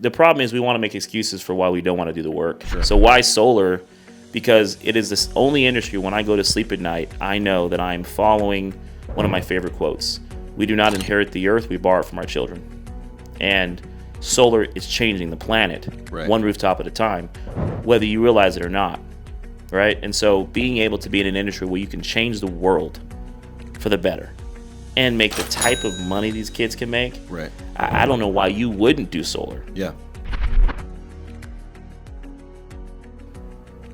the problem is we want to make excuses for why we don't want to do the work. Sure. So why solar? Because it is this only industry when I go to sleep at night, I know that I'm following one of my favorite quotes. We do not inherit the earth, we borrow it from our children. And solar is changing the planet, one rooftop at a time, whether you realize it or not, right? And so being able to be in an industry where you can change the world for the better and make the type of money these kids can make, I don't know why you wouldn't do solar. Yeah.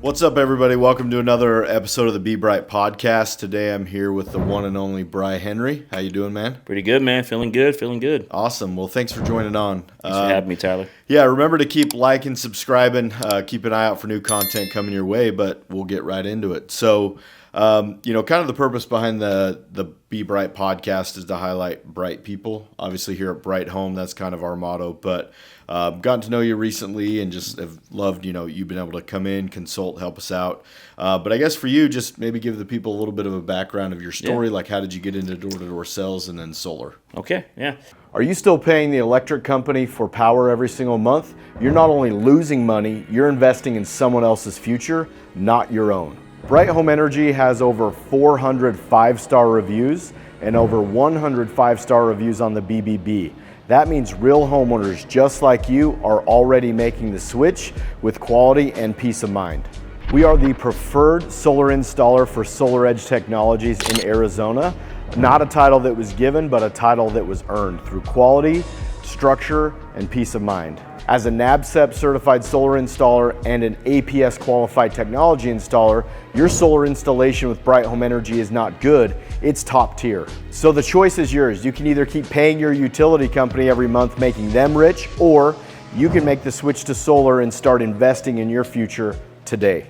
What's up, everybody? Welcome to another episode of the Be Bright podcast. Today I'm here with the one and only Brhy Henry. How you doing, man? Pretty good, man. Feeling good. Awesome. Well, thanks for joining on. Thanks for having me, Tyler. Yeah, remember to keep liking, subscribing, keep an eye out for new content coming your way, but we'll get right into it. So, kind of the purpose behind the Be Bright podcast is to highlight bright people. Obviously here at Bright Home, that's kind of our motto, but gotten to know you recently and just have loved, you've been able to come in, consult, help us out. But I guess for you, just maybe give the people a little bit of a background of your story, like how did you get into door-to-door sales and then solar? Okay, yeah. Are you still paying the electric company for power every single month? You're not only losing money, you're investing in someone else's future, not your own. Bright Home Energy has over 400 5-star reviews and over 100 5-star reviews on the BBB. That means real homeowners just like you are already making the switch with quality and peace of mind. We are the preferred solar installer for Solar Edge Technologies in Arizona. Not a title that was given, but a title that was earned through quality, structure, and peace of mind. As a NABCEP certified solar installer and an APS qualified technology installer, your solar installation with Bright Home Energy is not good, it's top tier. So the choice is yours. You can either keep paying your utility company every month, making them rich, or you can make the switch to solar and start investing in your future today.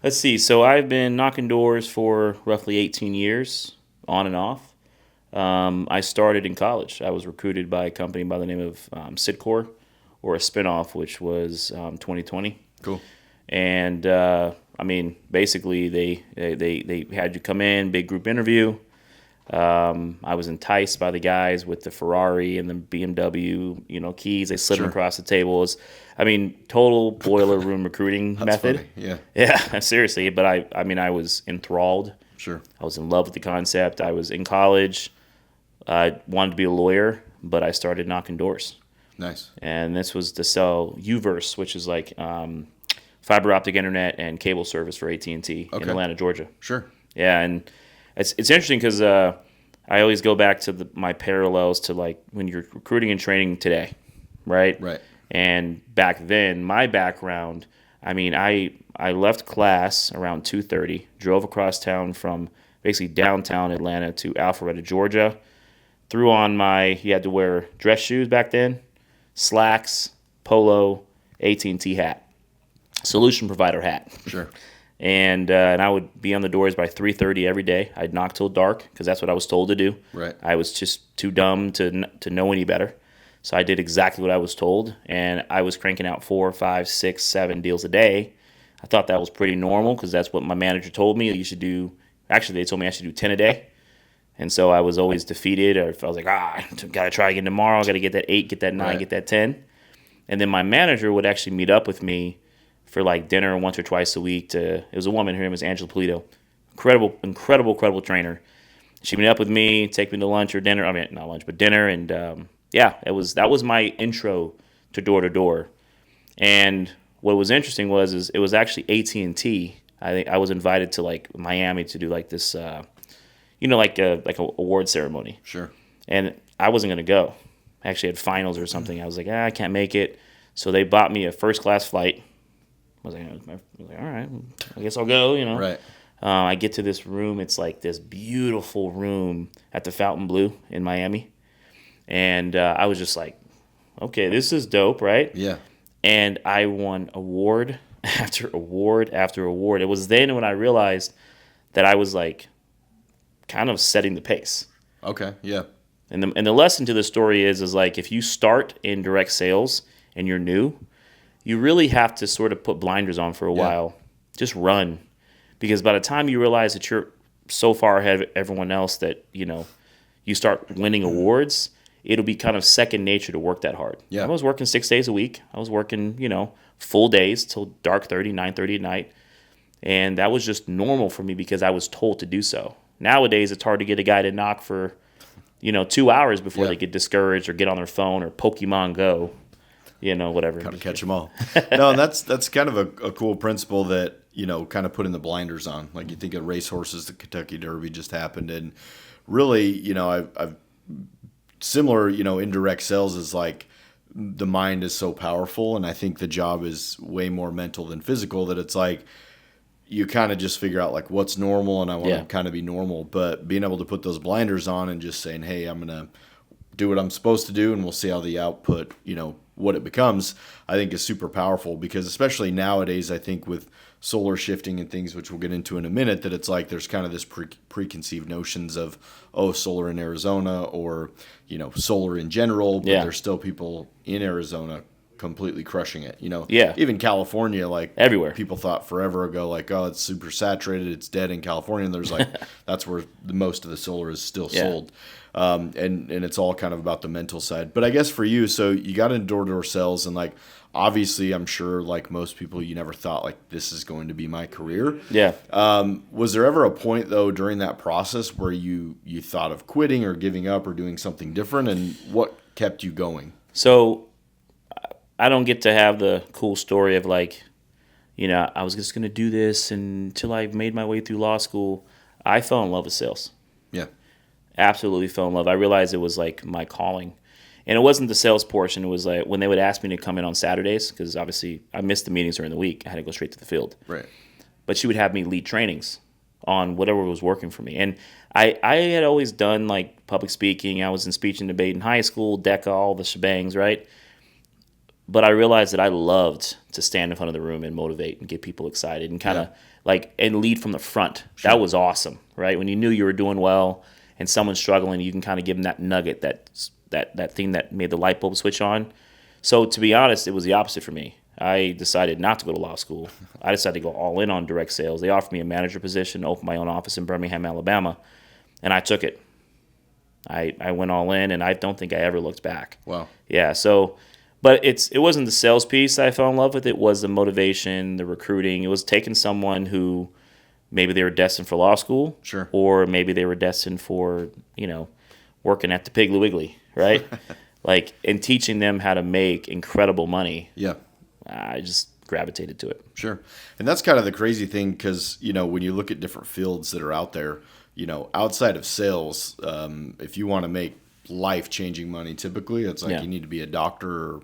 Let's see. So I've been knocking doors for roughly 18 years, on and off. I started in college. I was recruited by a company by the name of Sidcor, or a spinoff, which was 2020. Cool. And basically they had you come in, big group interview. I was enticed by the guys with the Ferrari and the BMW, keys. They slid them across the tables. Total boiler room recruiting method. Funny. Yeah, seriously. But I was enthralled. Sure. I was in love with the concept. I was in college. I wanted to be a lawyer, but I started knocking doors. Nice. And this was to sell Uverse, which is like fiber optic internet and cable service for AT&T in Atlanta, Georgia. Sure. Yeah, and it's interesting because I always go back to my parallels to like when you're recruiting and training today, right? Right. And back then, my background, I left class around 2:30, drove across town from basically downtown Atlanta to Alpharetta, Georgia, threw on you had to wear dress shoes back then, slacks, polo, AT&T hat, solution provider hat. Sure. And I would be on the doors by 3:30 every day. I'd knock till dark because that's what I was told to do. Right. I was just too dumb to know any better. So I did exactly what I was told, and I was cranking out 4, 5, 6, 7 deals a day. I thought that was pretty normal because that's what my manager told me you should do. Actually, they told me I should do 10 a day. And so I was always defeated. Or I was like, got to try again tomorrow. Got to get that 8, get that 9, get that 10. And then my manager would actually meet up with me for like dinner once or twice a week. It was a woman. Her name was Angela Polito. Incredible trainer. She'd meet up with me, take me to lunch or dinner. Not lunch, but dinner. And that was my intro to door. And what was interesting was it was actually AT&T. I think I was invited to like Miami to do like this, like a award ceremony. Sure. And I wasn't gonna go. I actually had finals or something. I was like, I can't make it. So they bought me a first class flight. I was like, all right, I guess I'll go. Right. I get to this room. It's like this beautiful room at the Fontainebleau in Miami, and I was just like, okay, this is dope, right? Yeah. And I won award after award after award. It was then when I realized that I was like kind of setting the pace. Okay, yeah. And the lesson to the story is like if you start in direct sales and you're new, you really have to sort of put blinders on for a while. Just run. Because by the time you realize that you're so far ahead of everyone else that, you start winning awards, it'll be kind of second nature to work that hard. Yeah. I was working 6 days a week. I was working, full days till dark 30, 9:30 at night. And that was just normal for me because I was told to do so. Nowadays, it's hard to get a guy to knock for, 2 hours before they get discouraged or get on their phone or Pokemon Go, whatever. Got to catch them all. No, and that's kind of a cool principle that, kind of putting the blinders on. Like you think of racehorses, the Kentucky Derby just happened. And really, I've similar, indirect sales is like the mind is so powerful. And I think the job is way more mental than physical, that it's like, you kind of just figure out like what's normal, and I want to kind of be normal. But being able to put those blinders on and just saying, hey, I'm going to do what I'm supposed to do, and we'll see how the output, what it becomes, I think is super powerful. Because especially nowadays, I think with solar shifting and things, which we'll get into in a minute, that it's like there's kind of this preconceived notions of, solar in Arizona, or, solar in general, but there's still people in Arizona completely crushing it, even California, like everywhere. People thought forever ago, like, oh, it's super saturated, it's dead in California, and there's like that's where the most of the solar is still sold. And it's all kind of about the mental side. But I guess for you, so you got into door-to-door sales, and like obviously I'm sure like most people, you never thought like this is going to be my career. Was there ever a point though during that process where you thought of quitting or giving up or doing something different, and what kept you going? So I don't get to have the cool story of like, I was just going to do this until I made my way through law school. I fell in love with sales. Yeah. Absolutely fell in love. I realized it was like my calling. And it wasn't the sales portion. It was like when they would ask me to come in on Saturdays, because obviously I missed the meetings during the week. I had to go straight to the field. Right. But she would have me lead trainings on whatever was working for me. And I had always done like public speaking. I was in speech and debate in high school, DECA, all the shebangs, right? But I realized that I loved to stand in front of the room and motivate and get people excited and kind of and lead from the front. Sure. That was awesome, right? When you knew you were doing well and someone's struggling, you can kind of give them that nugget, that thing that made the light bulb switch on. So to be honest, it was the opposite for me. I decided not to go to law school. I decided to go all in on direct sales. They offered me a manager position, open my own office in Birmingham, Alabama, and I took it. I went all in, and I don't think I ever looked back. Wow. Yeah, so... But it wasn't the sales piece I fell in love with. It was the motivation, the recruiting. It was taking someone who maybe they were destined for law school. Sure. Or maybe they were destined for, working at the Piggly Wiggly, right? And teaching them how to make incredible money. Yeah. I just gravitated to it. Sure. And that's kind of the crazy thing because, when you look at different fields that are out there, outside of sales, if you want to make life-changing money, typically it's like you need to be a doctor or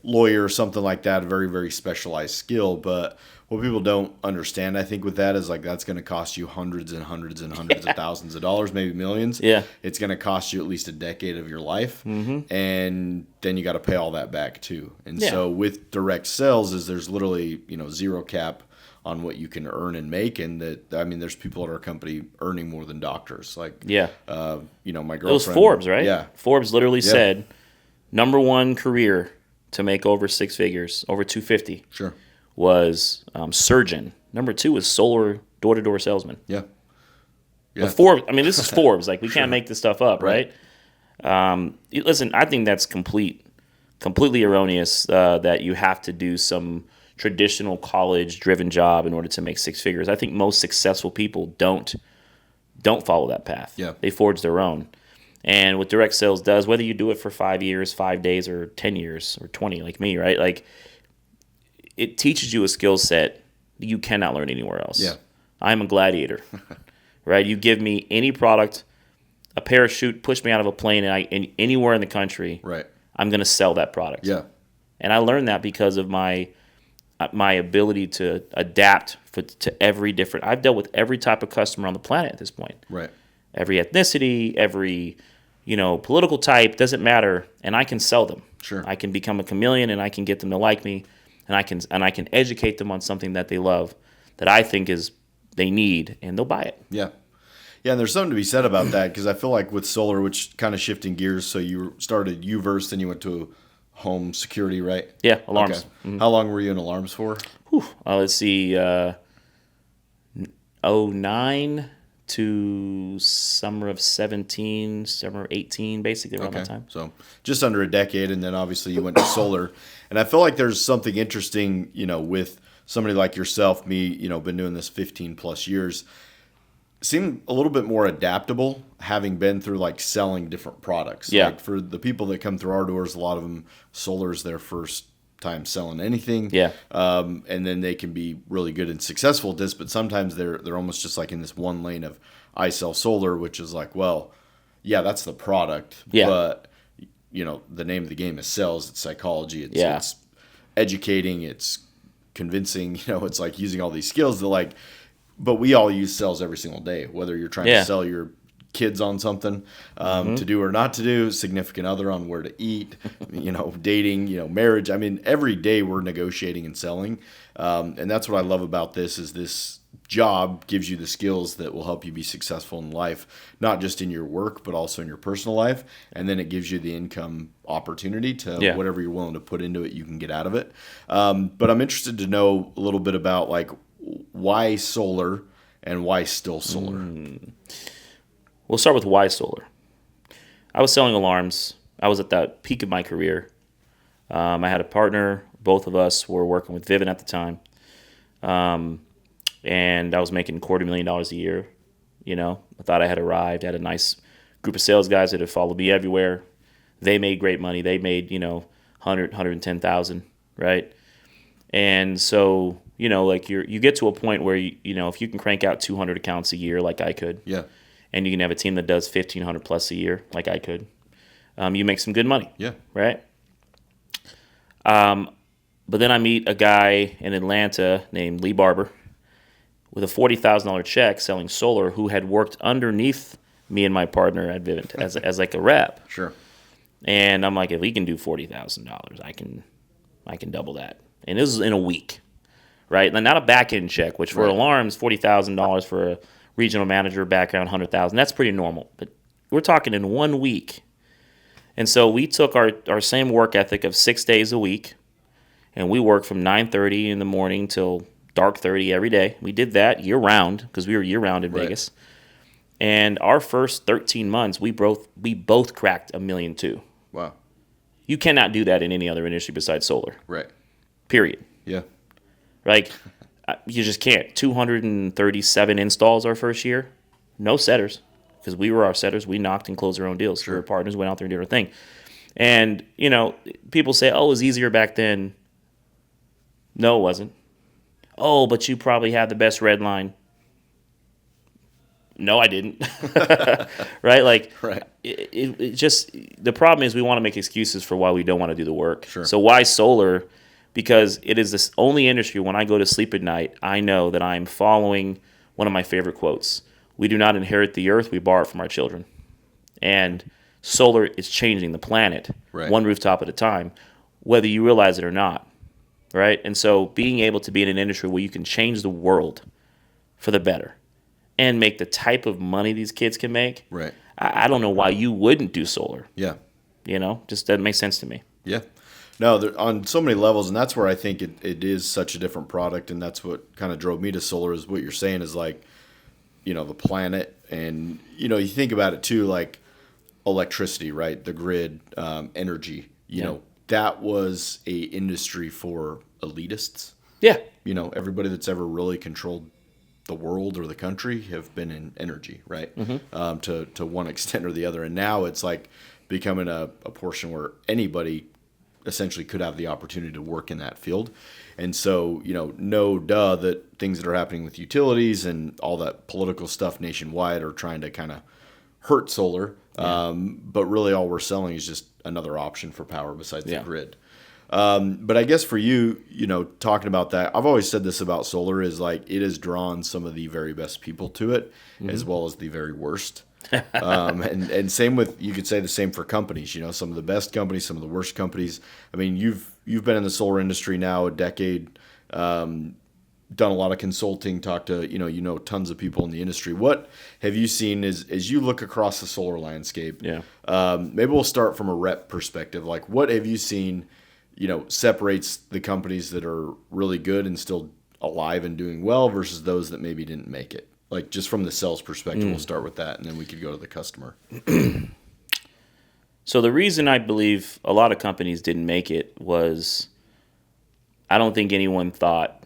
lawyer or something like that, a very, very specialized skill. But what people don't understand, I think, with that is like that's going to cost you hundreds and hundreds and hundreds of thousands of dollars, maybe millions. Yeah. It's going to cost you at least a decade of your life. Mm-hmm. And then you got to pay all that back too. And so with direct sales is there's literally, zero cap on what you can earn and make, and there's people at our company earning more than doctors. Like, my girlfriend. It was Forbes, right? Yeah, Forbes literally said, number one career to make over six figures, over 250. Sure. Was surgeon. Number two was solar door-to-door salesman. Yeah. But Forbes. I mean, this is Forbes. Like, we can't make this stuff up, right? Listen, I think that's completely erroneous. That you have to do some traditional college-driven job in order to make six figures. I think most successful people don't follow that path. Yeah. They forge their own. And what direct sales does, whether you do it for 5 years, 5 days, or 10 years, or 20 like me, right? Like, it teaches you a skill set you cannot learn anywhere else. Yeah. I'm a gladiator, right? You give me any product, a parachute, push me out of a plane, and anywhere in the country, right, I'm going to sell that product. Yeah. And I learned that because of my ability to adapt to every different. I've dealt with every type of customer on the planet at this point. Right. Every ethnicity, every political type, doesn't matter, and I can sell them. Sure. I can become a chameleon, and I can get them to like me, and I can educate them on something that they love, that I think is they need, and they'll buy it. Yeah. Yeah, and there's something to be said about that because I feel like with solar, which kind of shifting gears, so you started U-verse, then you went to home security, right? Yeah, alarms. Okay. Mm-hmm. How long were you in alarms for? Let's see, 09 to summer of 17, summer of 18, basically around that time. So just under a decade, and then obviously you went to solar. And I feel like there's something interesting, with somebody like yourself, me, been doing this 15 plus years, seem a little bit more adaptable, having been through like selling different products. Yeah. Like for the people that come through our doors, a lot of them, solar's their first time selling anything. Yeah. And then they can be really good and successful at this, but sometimes they're almost just like in this one lane of I sell solar, which is like, well, yeah, that's the product. Yeah. But the name of the game is sales, it's psychology, Yeah. it's educating, it's convincing, it's like using all these skills that like, but we all use sales every single day, whether you're trying Yeah. to sell your kids on something to do or not to do, significant other on where to eat, dating, marriage. I mean, every day we're negotiating and selling. And that's what I love about this is this job gives you the skills that will help you be successful in life, not just in your work, but also in your personal life. And then it gives you the income opportunity to whatever you're willing to put into it, you can get out of it. But I'm interested to know a little bit about like why solar and why still solar? We'll start with why solar. I was selling alarms. I was at the peak of my career. I had a partner. Both of us were working with Vivint at the time. And I was making $250,000 a year. I thought I had arrived. I had a nice group of sales guys that had followed me everywhere. They made great money. They made, 100, 110,000, right? And so, like you get to a point where, if you can crank out 200 accounts a year like I could. Yeah. And you can have a team that does 1,500 plus a year like I could. You make some good money. Yeah. Right? But then I meet a guy in Atlanta named Lee Barber with a $40,000 check selling solar who had worked underneath me and my partner at Vivint as like a rep. Sure. And I'm like, if he can do $40,000, I can double that. And this was in a week, right? And not a back end check, which for alarms, $40,000 for a regional manager background, 100,000. That's pretty normal. But we're talking in 1 week. And so we took our same work ethic of 6 days a week, and we worked from 9:30 in the morning till dark 30 every day. We did that year round because we were year round in Vegas. And our first 13 months, we both cracked $1.2 million. Wow. You cannot do that in any other industry besides solar. Right. Period. Yeah. Like, you just can't. 237 installs our first year. No setters. Because we were our setters. We knocked and closed our own deals. Sure. We were partners, went out there and did our thing. And, people say, oh, it was easier back then. No, it wasn't. Oh, but you probably had the best red line. No, I didn't. Right? Like, Right. It just, the problem is we want to make excuses for why we don't want to do the work. Sure. So why solar? Because it is this only industry when I go to sleep at night, I know that I'm following one of my favorite quotes. We do not inherit the earth, we borrow it from our children. And solar is changing the planet, one rooftop at a time, whether you realize it or not. Right? And so being able to be in an industry where you can change the world for the better and make the type of money these kids can make, Right. I don't know why you wouldn't do solar. Yeah. Just doesn't make sense to me. Yeah. No, on so many levels, and that's where I think it is such a different product, and that's what kind of drove me to solar is what you're saying is like, the planet, and, you think about it too, like electricity, right? The grid, energy, you know, that was a industry for elitists. Yeah. Everybody that's ever really controlled the world or the country have been in energy, right? Mm-hmm. To one extent or the other. And now it's like becoming a portion where anybody essentially could have the opportunity to work in that field. And so, no duh that things that are happening with utilities and all that political stuff nationwide are trying to kind of hurt solar. Yeah. But really all we're selling is just another option for power besides the grid. But I guess for you, talking about that, I've always said this about solar is like it has drawn some of the very best people to it, as well as the very worst. And same with, you could say the same for companies, some of the best companies, some of the worst companies. I mean, you've been in the solar industry now a decade, done a lot of consulting, talked to, tons of people in the industry. What have you seen as you look across the solar landscape? Yeah. Maybe we'll start from a rep perspective. Like what have you seen, separates the companies that are really good and still alive and doing well versus those that maybe didn't make it? Like just from the sales perspective, we'll start with that, and then we could go to the customer. So the reason I believe a lot of companies didn't make it was I don't think anyone thought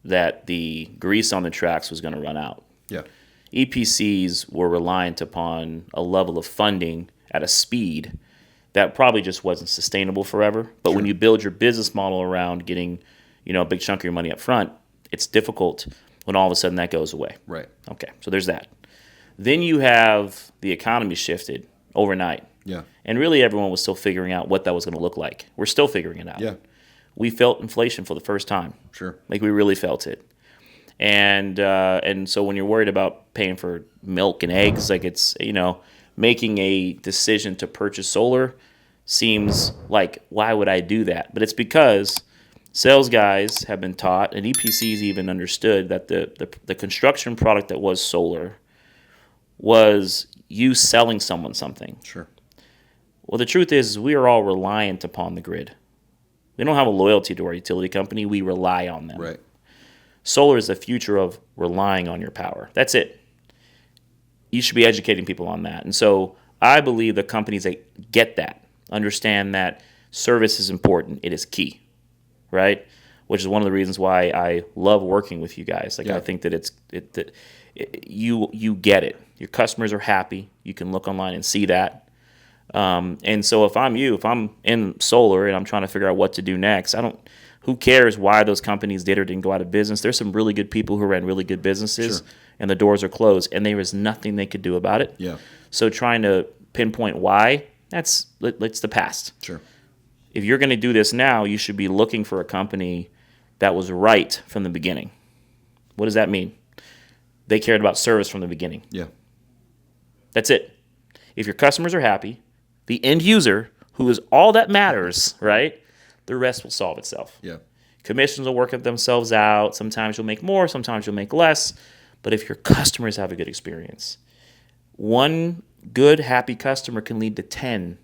that the grease on the tracks was going to run out. Yeah. EPCs were reliant upon a level of funding at a speed that probably just wasn't sustainable forever. But when you build your business model around getting, a big chunk of your money up front, it's difficult when all of a sudden that goes away. Right. Okay, so there's that. Then you have the economy shifted overnight. Yeah. And really everyone was still figuring out what that was going to look like. We're still figuring it out. Yeah. We felt inflation for the first time. Sure. Like we really felt it. And so when you're worried about paying for milk and eggs, like it's, making a decision to purchase solar seems like, why would I do that? But it's because sales guys have been taught, and EPCs even understood, that the construction product that was solar was you selling someone something. Sure. Well, the truth is we are all reliant upon the grid. We don't have a loyalty to our utility company. We rely on them. Right. Solar is the future of relying on your power. That's it. You should be educating people on that. And so I believe the companies that get that, understand that service is important. It is key, right? Which is one of the reasons why I love working with you guys. Like I think that you get it. Your customers are happy. You can look online and see that. And so if I'm in solar and I'm trying to figure out what to do next, who cares why those companies did or didn't go out of business? There's some really good people who ran really good businesses and the doors are closed and there was nothing they could do about it. Yeah. So trying to pinpoint why, it's the past. Sure. If you're going to do this now, you should be looking for a company that was right from the beginning. What does that mean? They cared about service from the beginning. Yeah. That's it. If your customers are happy, the end user, who is all that matters, right? The rest will solve itself. Yeah. Commissions will work themselves out. Sometimes you'll make more, sometimes you'll make less. But if your customers have a good experience, one good, happy customer can lead to 10.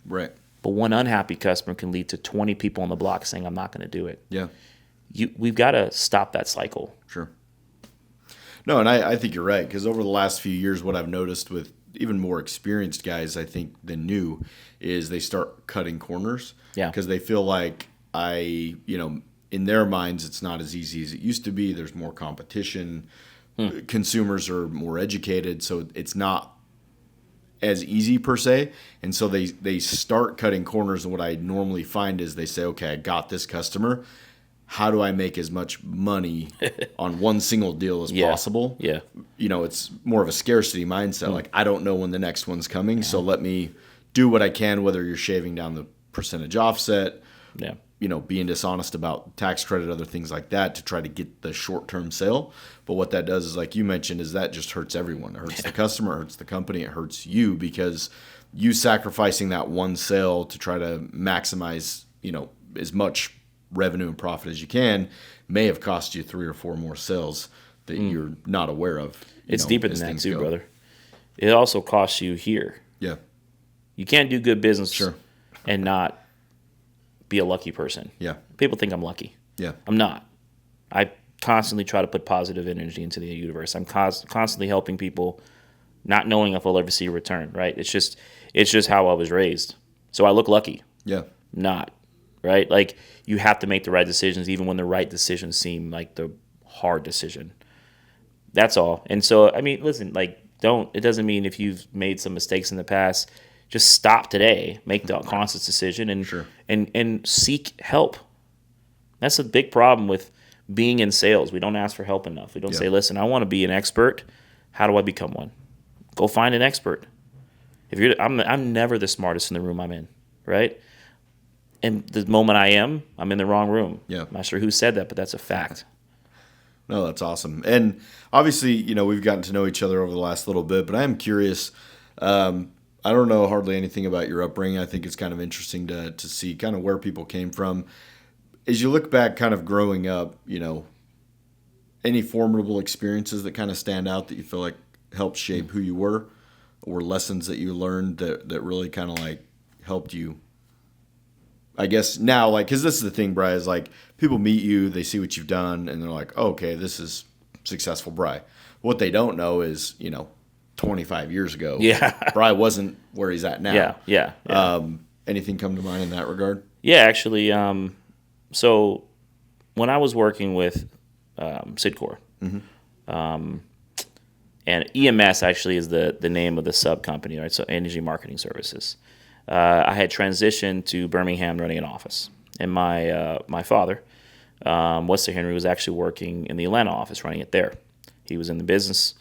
Right. But one unhappy customer can lead to 20 people on the block saying, I'm not going to do it. Yeah. We've got to stop that cycle. Sure. No, and I think you're right, because over the last few years, what I've noticed with even more experienced guys, I think, than new, is they start cutting corners. Yeah. Because they feel like in their minds, it's not as easy as it used to be. There's more competition. Consumers are more educated, so it's not as easy per se. And so they start cutting corners, and what I normally find is they say, okay, I got this customer. How do I make as much money on one single deal as possible? Yeah. It's more of a scarcity mindset. Like, I don't know when the next one's coming, so let me do what I can, whether you're shaving down the percentage offset, being dishonest about tax credit, other things like that, to try to get the short-term sale. But what that does is, like you mentioned, is that just hurts everyone. It hurts the customer, it hurts the company, it hurts you, because you sacrificing that one sale to try to maximize, as much revenue and profit as you can may have cost you 3 or 4 more sales that you're not aware of. It's deeper than that too, brother. It also costs you here. Yeah. You can't do good business and not be a lucky person. Yeah. People think I'm lucky. Yeah. I'm not. I constantly try to put positive energy into the universe. I'm constantly helping people, not knowing if I'll ever see a return, right? It's just how I was raised. So I look lucky. Yeah. Not. Right? Like, you have to make the right decisions even when the right decisions seem like the hard decision. That's all. And so, I mean, listen, like, it doesn't mean if you've made some mistakes in the past, just stop today, make the conscious decision and seek help. That's a big problem with being in sales. We don't ask for help enough. We don't say, listen, I want to be an expert. How do I become one? Go find an expert. I'm never the smartest in the room I'm in, right? And the moment I'm in the wrong room. Yeah. I'm not sure who said that, but that's a fact. No, that's awesome. And obviously, we've gotten to know each other over the last little bit, but I am curious. I don't know hardly anything about your upbringing. I think it's kind of interesting to see kind of where people came from. As you look back kind of growing up, any formidable experiences that kind of stand out that you feel like helped shape who you were, or lessons that you learned that really kind of like helped you? I guess now, like, because this is the thing, Brhy, is like people meet you, they see what you've done, and they're like, oh, okay, this is successful Brhy. What they don't know is, 25 years ago, Yeah. Brhy wasn't where he's at now. Yeah. Anything come to mind in that regard? Yeah, actually. So when I was working with Sidcor, and EMS actually is the name of the sub company, right? So Energy Marketing Services. I had transitioned to Birmingham running an office, and my father, Wesley Henry, was actually working in the Atlanta office running it there. He was in the business.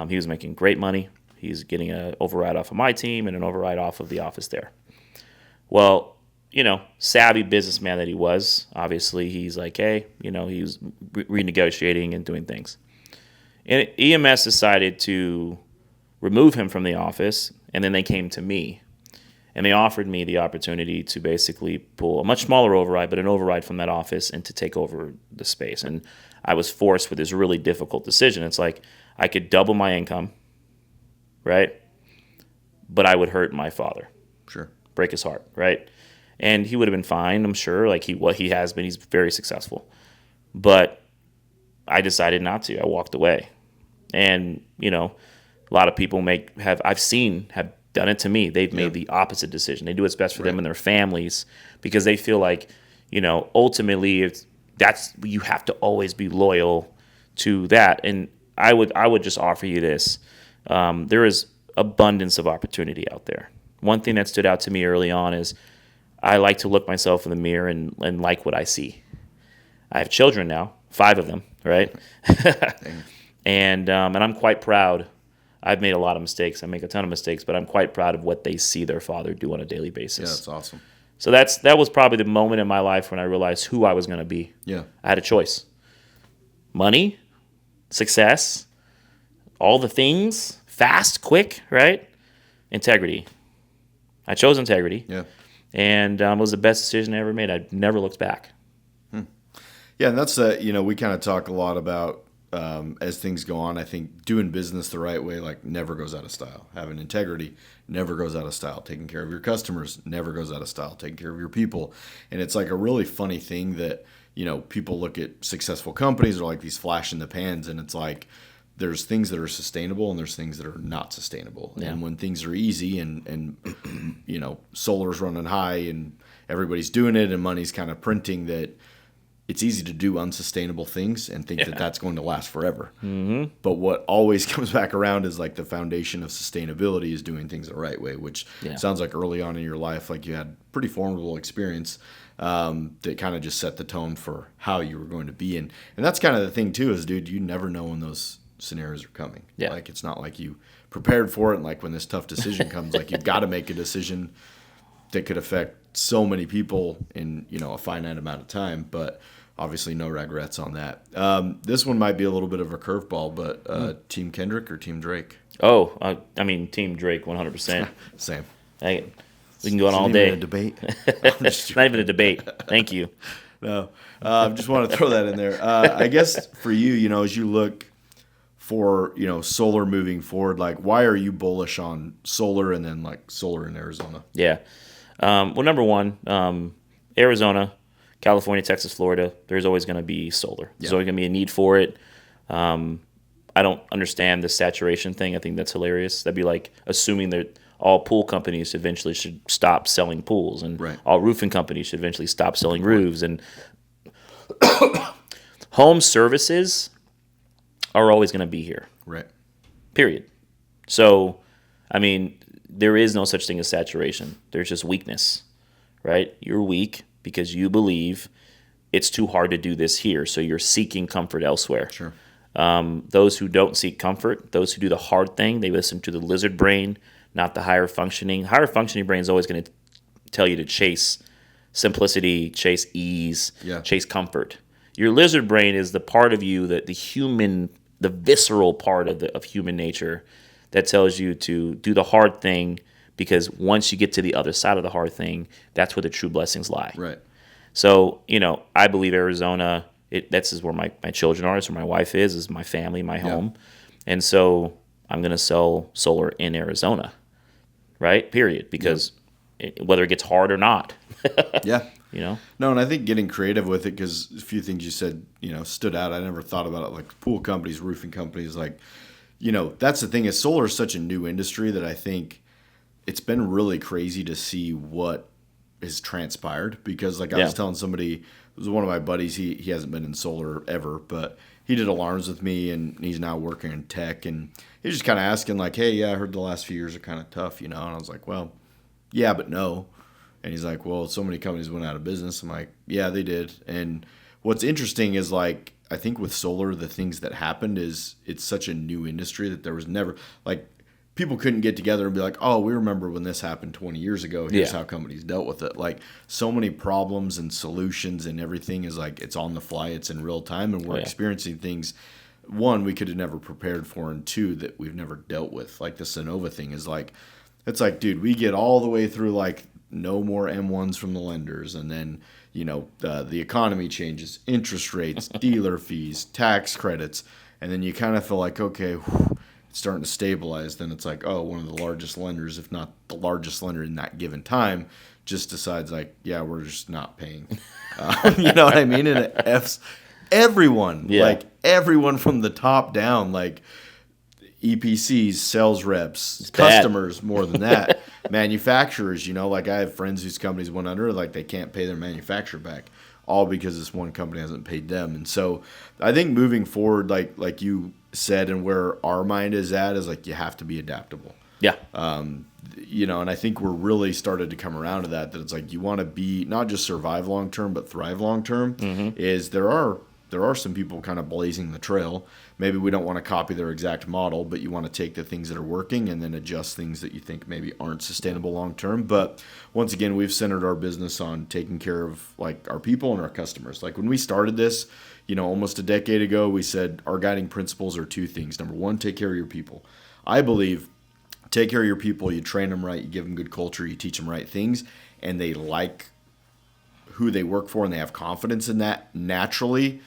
He was making great money. He's getting an override off of my team and an override off of the office there. Well, savvy businessman that he was, obviously he's like, hey, he was renegotiating and doing things. And EMS decided to remove him from the office, and then they came to me. And they offered me the opportunity to basically pull a much smaller override, but an override from that office and to take over the space. And I was forced with this really difficult decision. It's like I could double my income, right? But I would hurt my father. Sure. Break his heart, right? And he would have been fine, I'm sure. Like he has been. He's very successful. But I decided not to. I walked away. And, a lot of people have done it to me. They've made the opposite decision. They do what's best for them and their families because they feel like, ultimately you have to always be loyal to that. And I would just offer you this. There is abundance of opportunity out there. One thing that stood out to me early on is I like to look myself in the mirror and like what I see. I have children now, 5 of them, right? And I'm quite proud. I've made a lot of mistakes. I make a ton of mistakes, but I'm quite proud of what they see their father do on a daily basis. Yeah, that's awesome. So that was probably the moment in my life when I realized who I was going to be. Yeah. I had a choice. Money, success, all the things, fast, quick, right? Integrity. I chose integrity. Yeah. And it was the best decision I ever made. I never looked back. Yeah, and that's we kind of talk a lot about as things go on. I think doing business the right way never goes out of style. Having integrity never goes out of style. Taking care of your customers never goes out of style. Taking care of your people, and it's like a really funny thing that people look at successful companies are like these flash in the pans, and it's like there's things that are sustainable and there's things that are not sustainable. Yeah. And when things are easy and solar's running high and everybody's doing it and money's kind of printing, that it's easy to do unsustainable things and think that that's going to last forever. Mm-hmm. But what always comes back around is the foundation of sustainability is doing things the right way, which sounds like early on in your life, you had pretty formidable experience that kind of just set the tone for how you were going to be. And that's kind of the thing too, is dude, you never know when those scenarios are coming. Yeah. It's not like you prepared for it. And when this tough decision comes, you've got to make a decision that could affect so many people in, a finite amount of time, but obviously no regrets on that. This one might be a little bit of a curveball, but Team Kendrick or Team Drake? Oh, Team Drake, 100%. Same. We can go on all day. Even a debate. Not even a debate. Thank you. No, just want to throw that in there. I guess for you, as you look for, solar moving forward, why are you bullish on solar and then solar in Arizona? Yeah. Well, number one, Arizona, California, Texas, Florida, there's always going to be solar. There's always going to be a need for it. I don't understand the saturation thing. I think that's hilarious. That'd be like assuming that all pool companies eventually should stop selling pools, and all roofing companies should eventually stop selling roofs. And home services are always going to be here. Right. Period. So, there is no such thing as saturation. There's just weakness, right? You're weak because you believe it's too hard to do this here, so you're seeking comfort elsewhere. Sure. Those who don't seek comfort, those who do the hard thing, they listen to the lizard brain, not the higher functioning. Higher functioning brain is always going to tell you to chase simplicity, chase ease, chase comfort. Your lizard brain is the part of you that the visceral part of human nature that tells you to do the hard thing, because once you get to the other side of the hard thing, that's where the true blessings lie. Right. So, I believe Arizona, that's where my children are, it's where my wife is my family, my home. And so I'm going to sell solar in Arizona, right? Period. Because whether it gets hard or not. Yeah. you know? No, and I think getting creative with it, because a few things you said, stood out. I never thought about it, like pool companies, roofing companies, like, that's the thing is solar is such a new industry that I think it's been really crazy to see what has transpired, because like I was telling somebody, it was one of my buddies, he hasn't been in solar ever, but he did alarms with me and he's now working in tech, and he's just kind of asking like, hey, yeah, I heard the last few years are kind of tough, and I was like, well, yeah, but no. And he's like, well, so many companies went out of business. I'm like, yeah, they did. And what's interesting is like, I think with solar, the things that happened is it's such a new industry that there was never like people couldn't get together and be like, oh, we remember when this happened 20 years ago. Here's how companies dealt with it. Like so many problems and solutions and everything is like it's on the fly. It's in real time. And we're experiencing things, one, we could have never prepared for, and two, that we've never dealt with. Like the Sonova thing is like, it's like, dude, we get all the way through like no more M1s from the lenders. And then, the economy changes, interest rates, dealer fees, tax credits. And then you kind of feel like, okay, it's starting to stabilize. Then it's like, oh, one of the largest lenders, if not the largest lender in that given time, just decides like, yeah, we're just not paying. You know what I mean? And it F's everyone, like everyone from the top down, like EPCs, sales reps, customers, more than that, manufacturers, like I have friends whose companies went under, like they can't pay their manufacturer back, all because this one company hasn't paid them. And so I think moving forward, like you said, and where our mind is at is like you have to be adaptable. Yeah. And I think we're really started to come around to that it's like you want to be not just survive long term, but thrive long term. Is there are some people kind of blazing the trail. Maybe we don't want to copy their exact model, but you want to take the things that are working and then adjust things that you think maybe aren't sustainable long term. But once again, we've centered our business on taking care of like our people and our customers. Like when we started this, almost a decade ago, we said our guiding principles are two things. Number one, take care of your people. I believe take care of your people, you train them right, you give them good culture, you teach them right things, and they like who they work for and they have confidence in that naturally.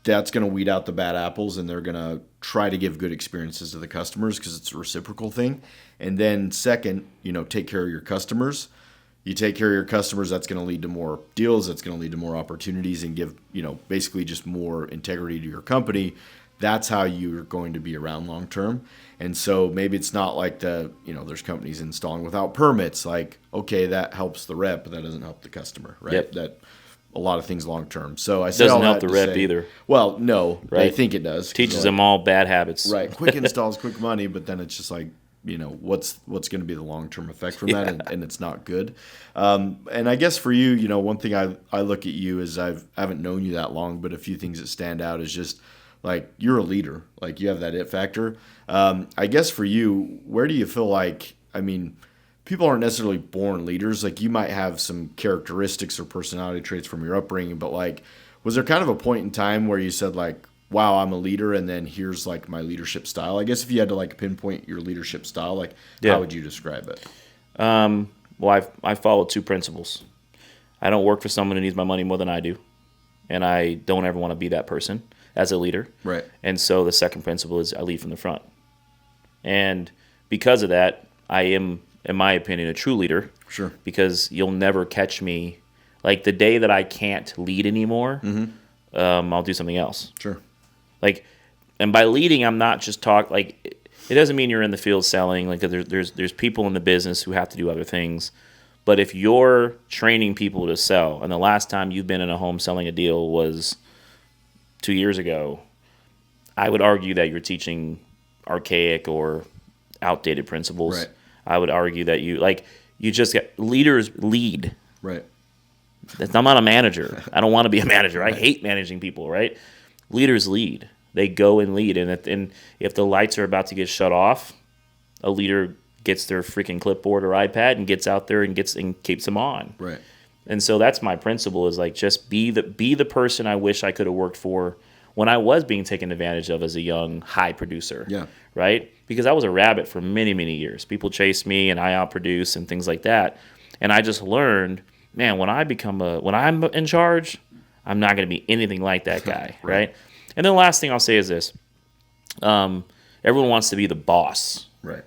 That's going to weed out the bad apples, and they're going to try to give good experiences to the customers because it's a reciprocal thing. And then second, take care of your customers. You take care of your customers, that's going to lead to more deals, that's going to lead to more opportunities and give, basically just more integrity to your company. That's how you're going to be around long term. And so maybe it's not like there's companies installing without permits. Like, okay, that helps the rep, but that doesn't help the customer, right? Yep. That a lot of things long term. So I doesn't help the rep either. Well, no, right. They think it does. Teaches them all bad habits. Right. Quick installs, quick money, but then it's just like, what's going to be the long term effect from that, and it's not good. And I guess for you, one thing I look at you is I haven't known you that long, but a few things that stand out is just like you're a leader, like you have that it factor. I guess for you, where do you feel like, people aren't necessarily born leaders. Like you might have some characteristics or personality traits from your upbringing, but like, was there kind of a point in time where you said like, wow, I'm a leader, and then here's like my leadership style? I guess if you had to like pinpoint your leadership style, like how would you describe it? Well, I follow two principles. I don't work for someone who needs my money more than I do, and I don't ever want to be that person as a leader. Right. And so the second principle is I lead from the front. And because of that, I am, in my opinion, a true leader. Sure. Because you'll never catch me. Like the day that I can't lead anymore, I'll do something else. Sure. Like, and by leading, I'm not just like, it doesn't mean you're in the field selling. Like there's people in the business who have to do other things. But if you're training people to sell, and the last time you've been in a home selling a deal was 2 years ago, I would argue that you're teaching archaic or outdated principles. Right. I would argue that you just get leaders lead. Right. I'm not a manager. I don't want to be a manager. I hate managing people, right? Leaders lead. They go and lead. And if the lights are about to get shut off, a leader gets their freaking clipboard or iPad and gets out there and keeps them on. Right. And so that's my principle is like just be the person I wish I could have worked for when I was being taken advantage of as a young high producer. Yeah. Right? Because I was a rabbit for many, many years. People chased me and I outproduce and things like that. And I just learned, man, when I'm in charge, I'm not going to be anything like that guy, right? And then the last thing I'll say is this. Everyone wants to be the boss. Right.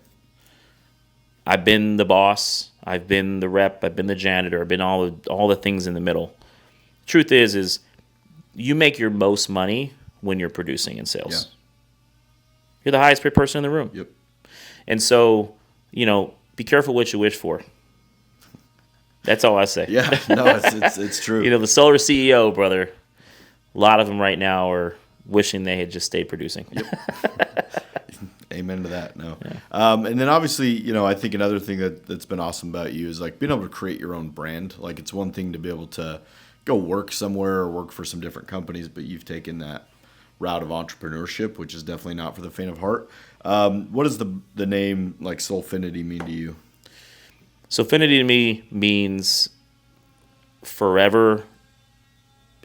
I've been the boss, I've been the rep, I've been the janitor, I've been all the things in the middle. Truth is you make your most money when you're producing in sales. Yeah. You're the highest paid person in the room. Yep. And so, be careful what you wish for. That's all I say. Yeah. No, it's true. The solar CEO, brother, a lot of them right now are wishing they had just stayed producing. Yep. Amen to that. No. Yeah. And then obviously, I think another thing that's been awesome about you is like being able to create your own brand. Like it's one thing to be able to go work somewhere or work for some different companies, but you've taken that route of entrepreneurship, which is definitely not for the faint of heart. What does the name like Soulfinity mean to you? Soulfinity to me means forever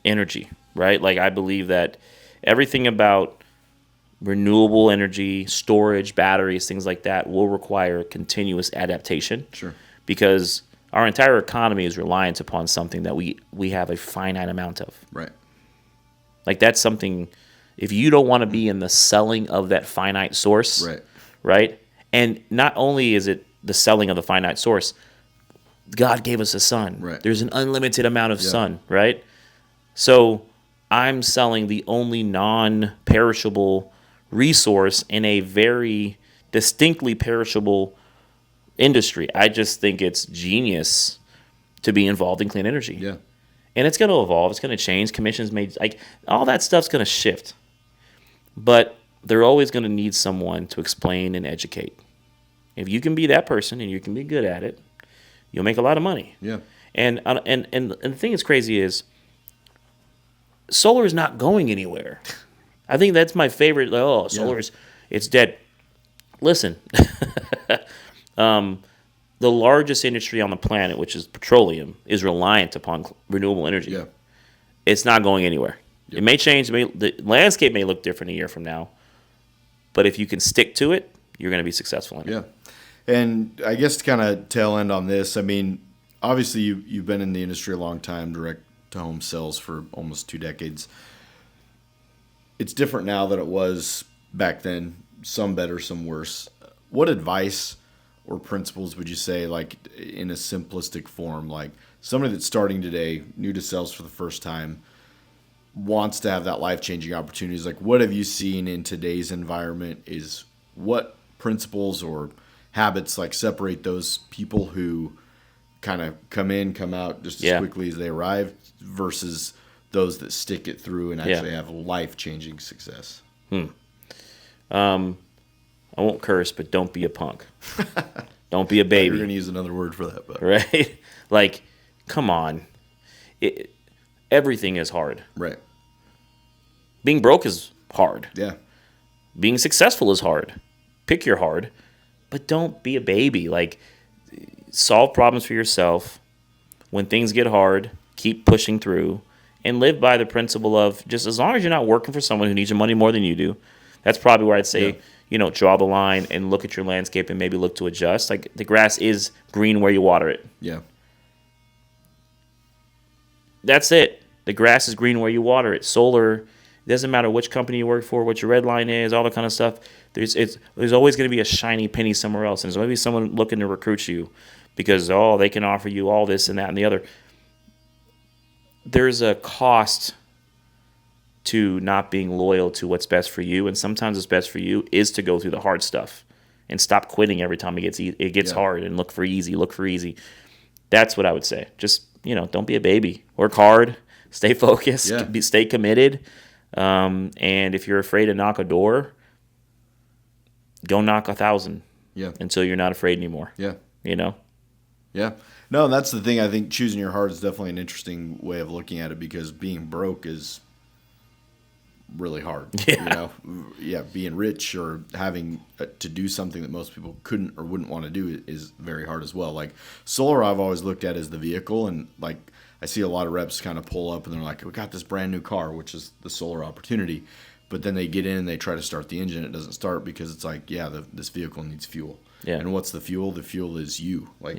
energy, right? Like I believe that everything about renewable energy, storage, batteries, things like that will require continuous adaptation. Sure. Because our entire economy is reliant upon something that we have a finite amount of. Right. Like that's something, if you don't want to be in the selling of that finite source, right? And not only is it the selling of the finite source, God gave us a sun. Right. There's an unlimited amount of sun, right? So I'm selling the only non-perishable resource in a very distinctly perishable industry. I just think it's genius to be involved in clean energy. Yeah. And it's going to evolve. It's going to change. Commissions made, like all that stuff's going to shift. But they're always going to need someone to explain and educate. If you can be that person and you can be good at it, you'll make a lot of money. Yeah. And the thing that's crazy is solar is not going anywhere. I think that's my favorite. Solar is it's dead. Listen, the largest industry on the planet, which is petroleum, is reliant upon renewable energy. Yeah. It's not going anywhere. Yep. It may change. The landscape may look different a year from now, but if you can stick to it, you're going to be successful in it. Yeah. And I guess to kind of tail end on this, I mean, obviously you've been in the industry a long time, direct to home sales for almost 2 decades. It's different now than it was back then, some better, some worse. What advice or principles would you say, like in a simplistic form, like somebody that's starting today, new to sales for the first time, wants to have that life-changing opportunities? Like what have you seen in today's environment? Is what principles or habits like separate those people who kind of come in, come out just as quickly as they arrive versus those that stick it through and actually have life-changing success? I won't curse, but don't be a punk. Don't be a baby. You're going to use another word for that, but right? Like, come on. Everything is hard. Right. Being broke is hard. Yeah. Being successful is hard. Pick your hard, but don't be a baby. Like, solve problems for yourself. When things get hard, keep pushing through and live by the principle of just as long as you're not working for someone who needs your money more than you do. That's probably where I'd say, draw the line and look at your landscape and maybe look to adjust. Like the grass is green where you water it. Yeah. That's it. The grass is green where you water it. Solar, it doesn't matter which company you work for, what your red line is, all that kind of stuff. There's always going to be a shiny penny somewhere else. And there's going to be someone looking to recruit you because, they can offer you all this and that and the other. There's a cost to not being loyal to what's best for you, and sometimes what's best for you is to go through the hard stuff and stop quitting every time it gets hard and look for easy. That's what I would say. Just don't be a baby. Work hard, stay focused, stay committed, and if you're afraid to knock a door, go knock 1,000 until you're not afraid anymore. Yeah. Yeah. No, that's the thing. I think choosing your heart is definitely an interesting way of looking at it because being broke is really hard. Being rich or having to do something that most people couldn't or wouldn't want to do is very hard as well. Like solar, I've always looked at as the vehicle, and like I see a lot of reps kind of pull up and they're like, "We got this brand new car," which is the solar opportunity. But then they get in and they try to start the engine. It doesn't start because it's like, this vehicle needs fuel. Yeah. And what's the fuel? The fuel is you. Like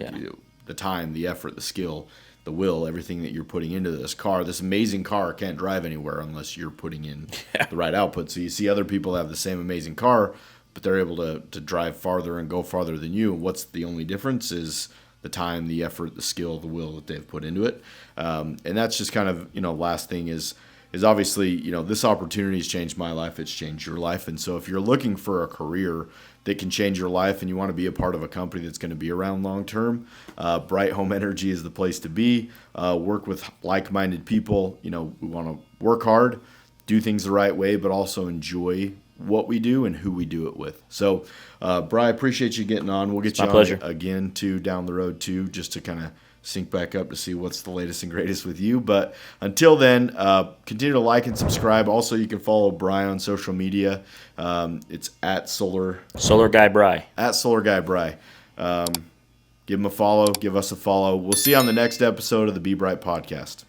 the time, the effort, the skill, the will, everything that you're putting into this car. This amazing car can't drive anywhere unless you're putting in the right output. So you see other people have the same amazing car, but they're able to drive farther and go farther than you. What's the only difference is the time, the effort, the skill, the will that they've put into it. And that's just kind of, last thing is obviously, this opportunity has changed my life. It's changed your life. And so if you're looking for a career that can change your life and you want to be a part of a company that's going to be around long term, Brhy Home Energy is the place to be. Work with like-minded people. We want to work hard, do things the right way, but also enjoy what we do and who we do it with. So, Brhy, appreciate you getting on. We'll get you on again too down the road too, just to kind of sync back up to see what's the latest and greatest with you. But until then, continue to like and subscribe. Also, you can follow Brhy on social media. It's at Solar Guy Brhy. At Solar Guy Brhy. Give him a follow. Give us a follow. We'll see you on the next episode of the Be Bright podcast.